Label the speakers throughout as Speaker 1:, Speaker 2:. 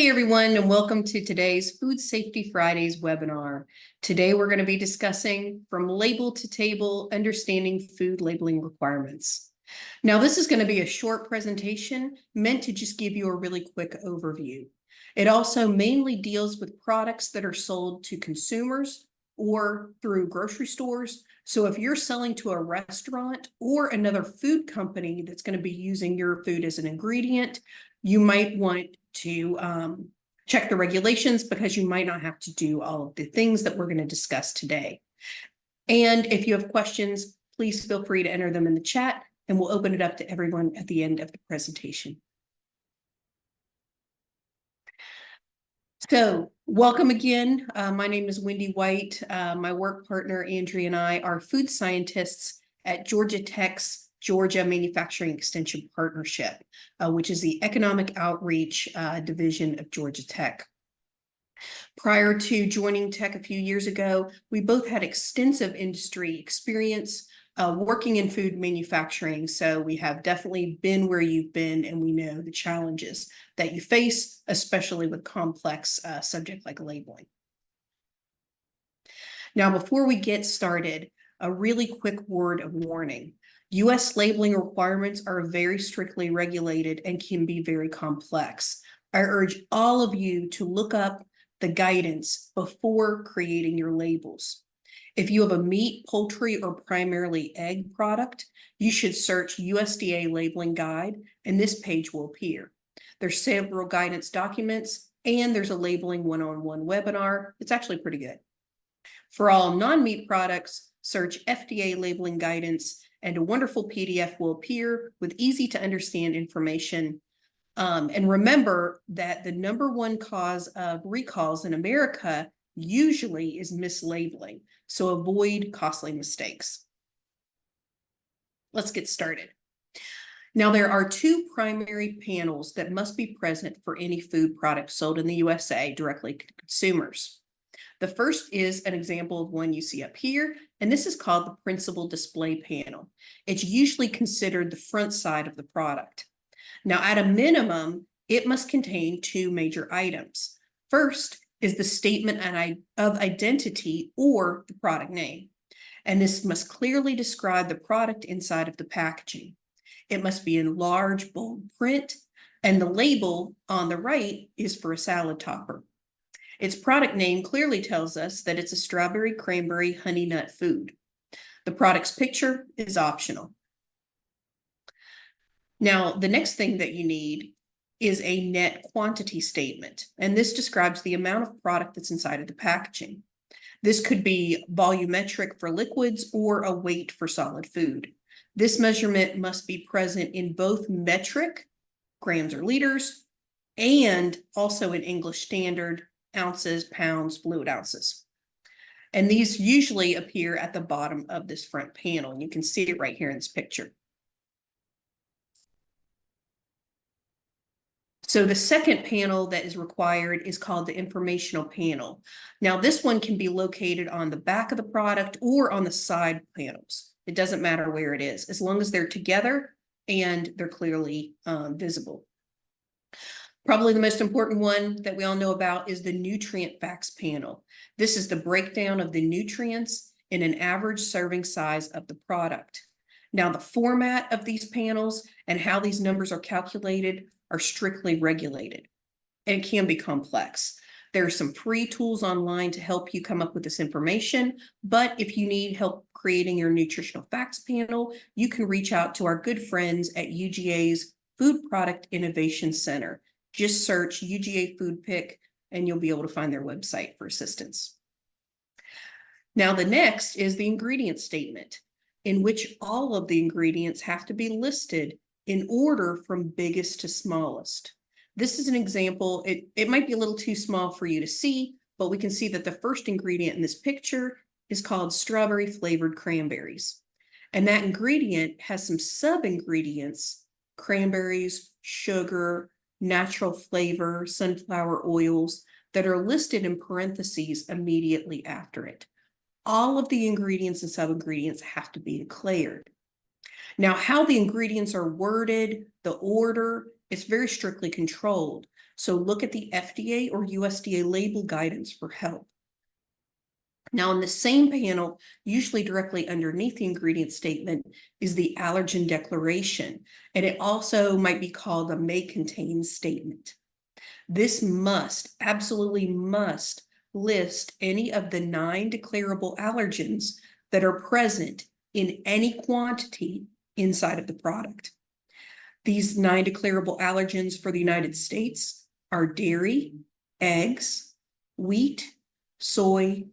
Speaker 1: Hey everyone, and welcome to today's Food Safety Fridays webinar. Today we're going to be discussing From Label to Table, Understanding Food Labeling Requirements. Now this is going to be a short presentation meant to just give you a really quick overview. It also mainly deals with products that are sold to consumers or through grocery stores. So if you're selling to a restaurant or another food company that's going to be using your food as an ingredient, you might want to check the regulations because you might not have to do all of the things that we're going to discuss today. And if you have questions, please feel free to enter them in the chat and we'll open it up to everyone at the end of the presentation. So welcome again. My name is Wendy White. My work partner, Andrea, and I are food scientists at Georgia Tech's Georgia Manufacturing Extension Partnership, which is the economic outreach division of Georgia Tech. Prior to joining Tech a few years ago, we both had extensive industry experience working in food manufacturing. So we have definitely been where you've been, and we know the challenges that you face, especially with complex subject like labeling. Now, before we get started, a really quick word of warning. U.S. labeling requirements are very strictly regulated and can be very complex. I urge all of you to look up the guidance before creating your labels. If you have a meat, poultry, or primarily egg product, you should search USDA Labeling Guide, and this page will appear. There's several guidance documents, and there's a labeling one-on-one webinar. It's actually pretty good. For all non-meat products, search FDA labeling guidance, and a wonderful PDF will appear with easy to understand information. And remember that the #1 cause of recalls in America usually is mislabeling, so avoid costly mistakes. Let's get started. Now, there are two primary panels that must be present for any food product sold in the USA directly to consumers. The first is an example of one you see up here, and this is called the principal display panel. It's usually considered the front side of the product. Now, at a minimum, it must contain two major items. First is the statement of identity or the product name, and this must clearly describe the product inside of the packaging. It must be in large, bold print, and the label on the right is for a salad topper. Its product name clearly tells us that it's a strawberry cranberry honey nut food. The product's picture is optional. Now, the next thing that you need is a net quantity statement, and this describes the amount of product that's inside of the packaging. This could be volumetric for liquids or a weight for solid food. This measurement must be present in both metric, grams or liters, and also in English Standard, ounces, pounds, fluid ounces. And these usually appear at the bottom of this front panel. And you can see it right here in this picture. So the second panel that is required is called the informational panel. Now this one can be located on the back of the product or on the side panels. It doesn't matter where it is, as long as they're together and they're clearly visible. Probably the most important one that we all know about is the nutrient facts panel. This is the breakdown of the nutrients in an average serving size of the product. Now, the format of these panels and how these numbers are calculated are strictly regulated, and it can be complex. There are some free tools online to help you come up with this information, but if you need help creating your nutritional facts panel, you can reach out to our good friends at UGA's Food Product Innovation Center. Just search UGA Food Pick and you'll be able to find their website for assistance. Now, the next is the ingredient statement, in which all of the ingredients have to be listed in order from biggest to smallest. This is an example. It might be a little too small for you to see, but we can see that the first ingredient in this picture is called strawberry flavored cranberries. And that ingredient has some sub-ingredients, cranberries, sugar, natural flavor, sunflower oils, that are listed in parentheses immediately after it. All of the ingredients and sub-ingredients have to be declared. Now, how the ingredients are worded, the order, It's very strictly controlled. So look at the FDA or USDA label guidance for help. Now, in the same panel, usually directly underneath the ingredient statement, is the allergen declaration, and it also might be called a may contain statement. This must, absolutely must, list any of the 9 declarable allergens that are present in any quantity inside of the product. These 9 declarable allergens for the United States are dairy, eggs, wheat, soy,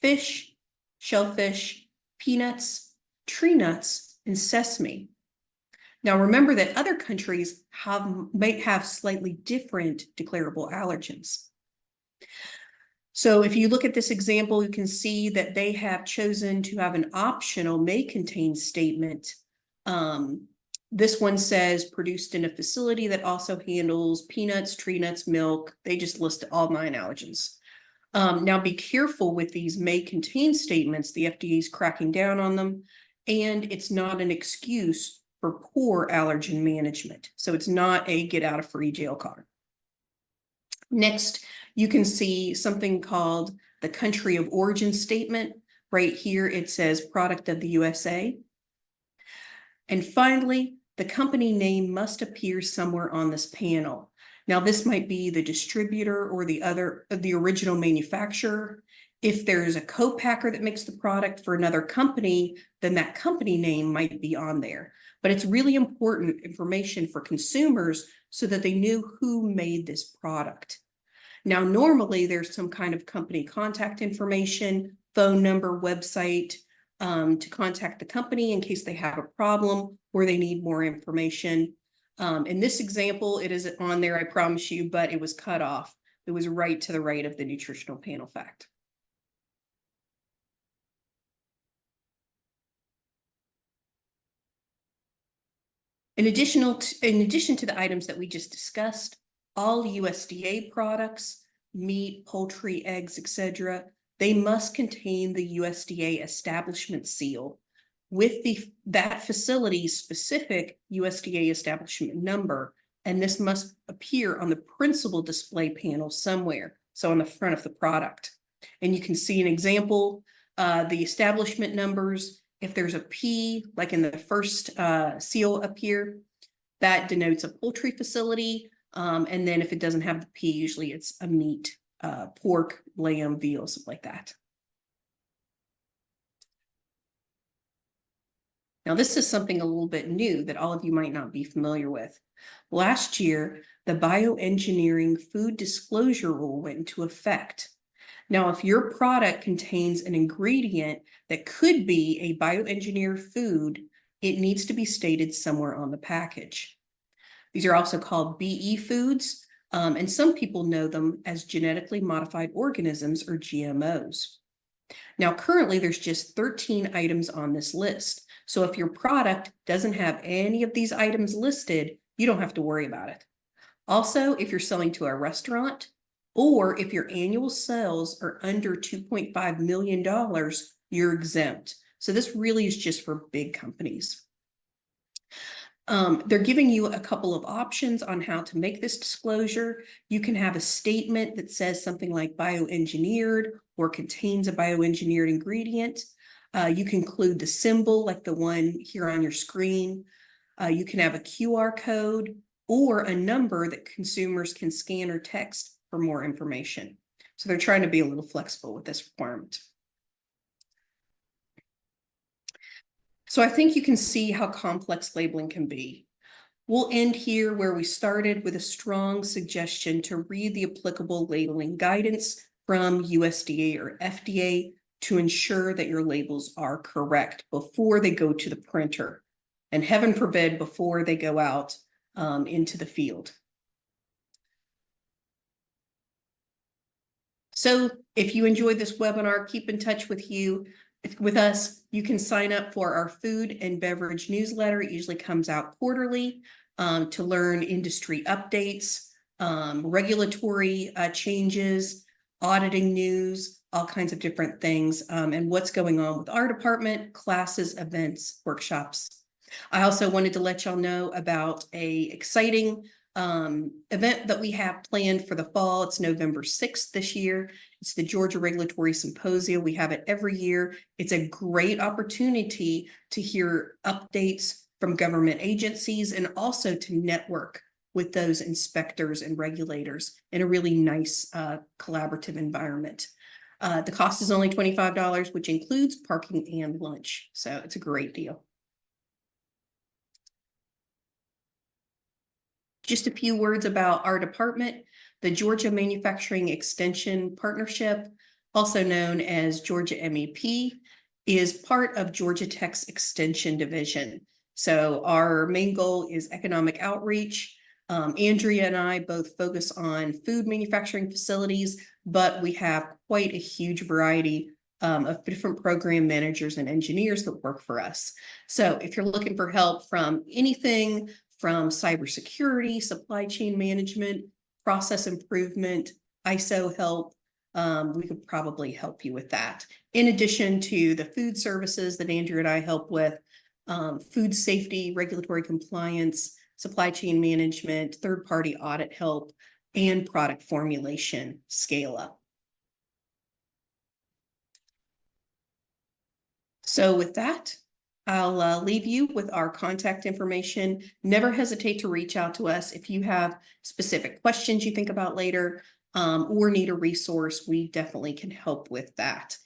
Speaker 1: fish, shellfish, peanuts, tree nuts, and sesame. Now remember that other countries might have slightly different declarable allergens. So if you look at this example, you can see that they have chosen to have an optional may contain statement. This one says produced in a facility that also handles peanuts, tree nuts, milk. They just list all 9 allergens. Now be careful with these may contain statements. The FDA is cracking down on them, and it's not an excuse for poor allergen management. So it's not a get out of free jail card. Next, you can see something called the country of origin statement. Right here, it says product of the USA. And finally, the company name must appear somewhere on this panel. Now, this might be the distributor or the original manufacturer. If there's a co-packer that makes the product for another company, then that company name might be on there. But it's really important information for consumers so that they knew who made this product. Now, normally there's some kind of company contact information, phone number, website, to contact the company in case they have a problem or they need more information. In this example, it isn't on there, I promise you, but it was cut off. It was right to the right of the nutritional panel fact. In addition to the items that we just discussed, all USDA products, meat, poultry, eggs, etc., they must contain the USDA establishment seal with that facility's specific USDA establishment number, and this must appear on the principal display panel somewhere, so on the front of the product. And you can see an example, the establishment numbers. If there's a P, like in the first seal up here, that denotes a poultry facility, and then if it doesn't have the P, usually it's a meat, pork, lamb, veal, something like that. Now, this is something a little bit new that all of you might not be familiar with. Last year, the bioengineering food disclosure rule went into effect. Now, if your product contains an ingredient that could be a bioengineered food, it needs to be stated somewhere on the package. These are also called BE foods, and some people know them as genetically modified organisms or GMOs. Now, currently, there's just 13 items on this list. So if your product doesn't have any of these items listed, you don't have to worry about it. Also, if you're selling to a restaurant, or if your annual sales are under $2.5 million, you're exempt. So this really is just for big companies. They're giving you a couple of options on how to make this disclosure. You can have a statement that says something like bioengineered or contains a bioengineered ingredient. You can include the symbol like the one here on your screen. You can have a QR code or a number that consumers can scan or text for more information. So they're trying to be a little flexible with this requirement. So I think you can see how complex labeling can be. We'll end here where we started with a strong suggestion to read the applicable labeling guidance from USDA or FDA to ensure that your labels are correct before they go to the printer, and heaven forbid before they go out into the field. So if you enjoyed this webinar, keep in touch with us. You can sign up for our food and beverage newsletter. It usually comes out quarterly to learn industry updates, regulatory changes, auditing news, all kinds of different things, and what's going on with our department, classes, events, workshops. I also wanted to let y'all know about an exciting event that we have planned for the fall. It's November 6th this year. It's the Georgia Regulatory Symposium. We have it every year. It's a great opportunity to hear updates from government agencies and also to network with those inspectors and regulators in a really nice collaborative environment. The cost is only $25, which includes parking and lunch. So it's a great deal. Just a few words about our department. The Georgia Manufacturing Extension Partnership, also known as Georgia MEP, is part of Georgia Tech's Extension Division. So our main goal is economic outreach. Andrea and I both focus on food manufacturing facilities, but we have quite a huge variety of different program managers and engineers that work for us. So if you're looking for help from anything from cybersecurity, supply chain management, process improvement, ISO help, we could probably help you with that. In addition to the food services that Andrew and I help with, food safety, regulatory compliance, supply chain management, third-party audit help, and product formulation scale-up. So with that, I'll leave you with our contact information. Never hesitate to reach out to us if you have specific questions you think about later or need a resource. We definitely can help with that.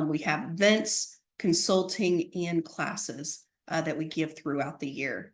Speaker 1: We have events, consulting, and classes that we give throughout the year.